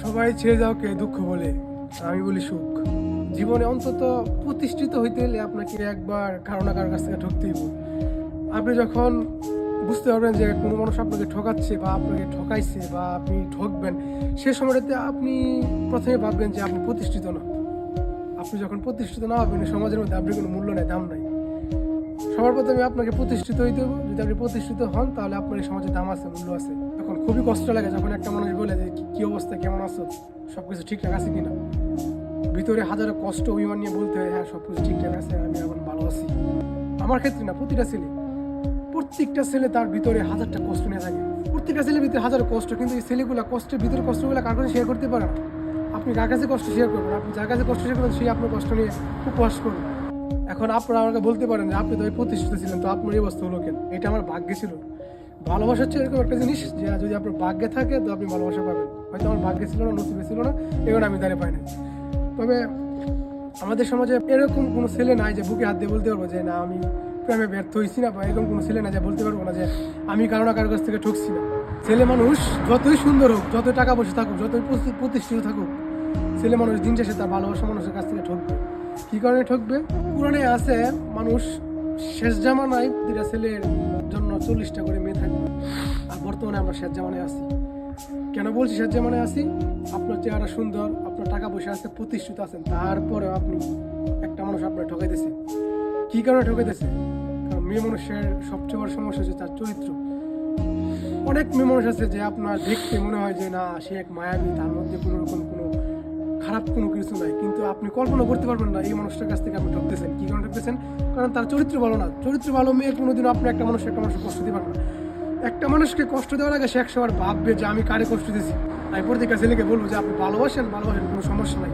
সবাই ছেড়ে যাওয়াকে দুঃখ বলে, আমি বলি সুখ। জীবনে অন্তত প্রতিষ্ঠিত হইতে হলে আপনাকে একবার কারো না কারোর কাছ থেকে ঠকতেই হবে। আপনি যখন বুঝতে পারবেন যে কোনো মানুষ আপনাকে ঠকাচ্ছে বা আপনাকে ঠকাইছে বা আপনি ঠকবেন, সে সময়টাতে আপনি প্রথমে ভাববেন যে আপনি প্রতিষ্ঠিত না। আপনি যখন প্রতিষ্ঠিত না হবেন, সমাজের মধ্যে আপনার কোনো মূল্য নেই, দাম নাই। সবার প্রথমে আপনাকে প্রতিষ্ঠিত হইতে হবে। যদি আপনি প্রতিষ্ঠিত হন, তাহলে আপনার এই সমাজে দাম আছে, মূল্য আছে। এখন খুবই কষ্ট লাগে যখন একটা মানুষ বলে যে কি অবস্থা, কেমন আছো, সবকিছু ঠিকঠাক আছে কিনা। ভিতরে হাজারো কষ্ট অভিমান নিয়ে বলতে হয়, হ্যাঁ সবকিছু ঠিকঠাক আছে, আমি এখন ভালো আছি। আমার ক্ষেত্রে না, প্রত্যেকটা ছেলে তার ভিতরে হাজারটা কষ্ট নিয়ে থাকে। প্রত্যেকটা ছেলের ভিতরে হাজারো কষ্ট, কিন্তু এই ছেলেগুলা কষ্টের ভিতরে কষ্টগুলো কার কাছে শেয়ার করতে পারে না। আপনি কার কাছে কষ্ট শেয়ার করবেন, আপনি যার কাছে কষ্ট শেয়ার করবেন, সেই আপনার কষ্ট নিয়ে উপহাস করবেন। এখন আপনারা আমাকে বলতে পারেন যে আপনি তো প্রতিষ্ঠিত ছিলেন, তো আপনার এই অবস্থা হলো কেন? এটা আমার ভাগ্যে ছিল। ভালোবাসা হচ্ছে এরকম একটা জিনিস যে যদি আপনার ভাগ্যে থাকে তো আপনি ভালোবাসা পাবেন। হয়তো আমার ভাগ্যে ছিল না, নসিবে ছিল না, এবার আমি দাঁড়িয়ে পাই না। তবে আমাদের সমাজে এরকম কোনো ছেলে নাই যে বুকে হাত দিয়ে বলতে পারবো যে না আমি প্রেমে ব্যর্থ হয়েছি না, বা এরকম কোনো ছেলে নাই যে বলতে পারবো না যে আমি কারো না কারোর কাছ থেকে ঠকছি না। ছেলে মানুষ যতই সুন্দর হোক, যতই টাকা পয়সা থাকুক, যতই প্রতিষ্ঠিত থাকুক, ছেলে মানুষ দিন শেষে তার ভালোবাসা মানুষের কাছ থেকে ঠকবে। কী কারণে ঠকবে? পুরাণে আছে মানুষ শেষ জামানায় দুটা ছেলের জন্য 40টা করে মেয়ে থাকবে, আর বর্তমানে আমরা শেষ জামানায় আছি। কেন বলছি শেষ জামানায় আছি? আপনার চেহারা সুন্দর, আপনার টাকা পয়সা আছে, প্রতিষ্ঠিত আছেন, তারপরেও আপনি একটা মানুষ আপনার ঠকাইতেছে। কী কারণে ঠকাইতেছে? কারণ মেয়ে মানুষের সবচেয়ে বড় সমস্যা হচ্ছে তার চরিত্র। অনেক মেয়ে মানুষ আছে যে আপনার দেখতে মনে হয় যে না সে এক মায়াবী, তার মধ্যে কোনো রকম কোনো খারাপ কোনো কিছু নাই, কিন্তু আপনি কল্পনা করতে পারবেন না এই মানুষটার কাছ থেকে আপনি ঠকতেছেন। কী কারণে ঠকতেছেন? কারণ তার চরিত্র ভালো না। চরিত্র ভালো মেয়ে কোনোদিনও আপনি একটা মানুষকে কষ্ট দিতে পারবেন না। একটা মানুষকে কষ্ট দেওয়ার আগে সে 100বার ভাববে যে আমি কারে কষ্ট দিয়েছি। আমি প্রত্যেকটা ছেলেকে বলবো যে আপনি ভালোবাসেন, কোনো সমস্যা নাই।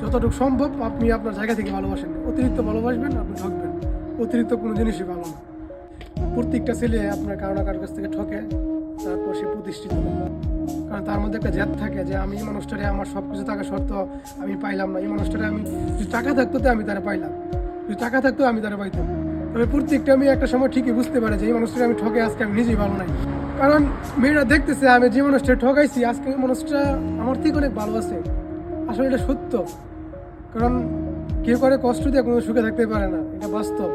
যতটুকু সম্ভব আপনি আপনার জায়গা থেকে ভালোবাসেন। অতিরিক্ত ভালোবাসবেন, আপনি ঠকবেন। অতিরিক্ত কোনো জিনিসই ভালো না। প্রত্যেকটা ছেলে আপনার কারো না কারোর কাছ থেকে ঠকে, তারপর সে প্রতিষ্ঠিত হয়। কারণ তার মধ্যে একটা জেদ থাকে যে আমি এই মানুষটারে আমার সব কিছু থাকা সত্ত্বেও আমি পাইলাম না। এই মানুষটারে আমি যদি টাকা থাকতো তো আমি তারা পাইলাম, যদি টাকা থাকতো আমি তারা পাইতাম। তবে প্রত্যেকটা আমি একটা সময় ঠিকই বুঝতে পারে যে এই মানুষটাকে আমি ঠকে, আজকে আমি নিজেই ভালো নাই। কারণ মেয়েরা দেখতেছে আমি যে মানুষটা ঠকাইছি, আজকে এই মানুষটা আমার থেকে অনেক ভালো আছে। আসলে এটা সত্য। কারণ কেউ করে কষ্ট দিয়ে কোনো সুখে থাকতে পারে না, এটা বাস্তব।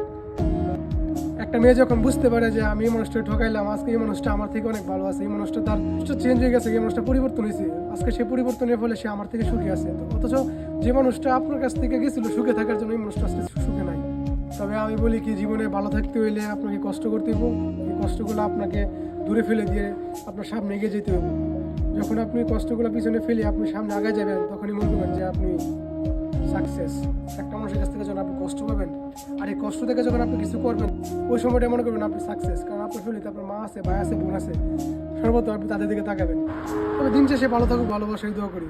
একটা মেয়ে যখন বুঝতে পারে যে আমি এই মানুষটা ঠকাইলাম, আজকে এই মানুষটা আমার থেকে অনেক ভালো আছে, এই মানুষটা তার চেঞ্জ হয়ে গেছে, এই মানুষটা পরিবর্তন হয়েছে, আজকে সে পরিবর্তনের ফলে সে আমার থেকে সুখে আছে। তো অথচ যে মানুষটা আপনার কাছ থেকে গেছিল সুখে থাকার জন্য, এই মানুষটা আজকে সুখে নাই। তবে আমি বলি কি, জীবনে ভালো থাকতে হইলে আপনাকে কষ্ট করতে হবে। এই কষ্টগুলো আপনাকে দূরে ফেলে দিয়ে আপনার সামনে এগিয়ে যেতে হবে। যখন আপনি কষ্টগুলো পিছনে ফেলে আপনি সামনে আগে যাবেন, তখনই মনে করবেন যে আপনি সাকসেস। একটা মানুষের কাছ থেকে যখন আপনি কষ্ট পাবেন, আর এই কষ্ট থেকে যখন আপনি কিছু করবেন, ওই সময়টা মনে করবেন আপনি সাকসেস। কারণ আপনার ফ্যামিলিতে আপনার মা আছে, ভাই আছে, বোন আছে, সর্বত আপনি তাদের দিকে তাকাবেন। তবে দিন শেষে ভালো থাকুক, ভালোবাসাই দোয়া করি।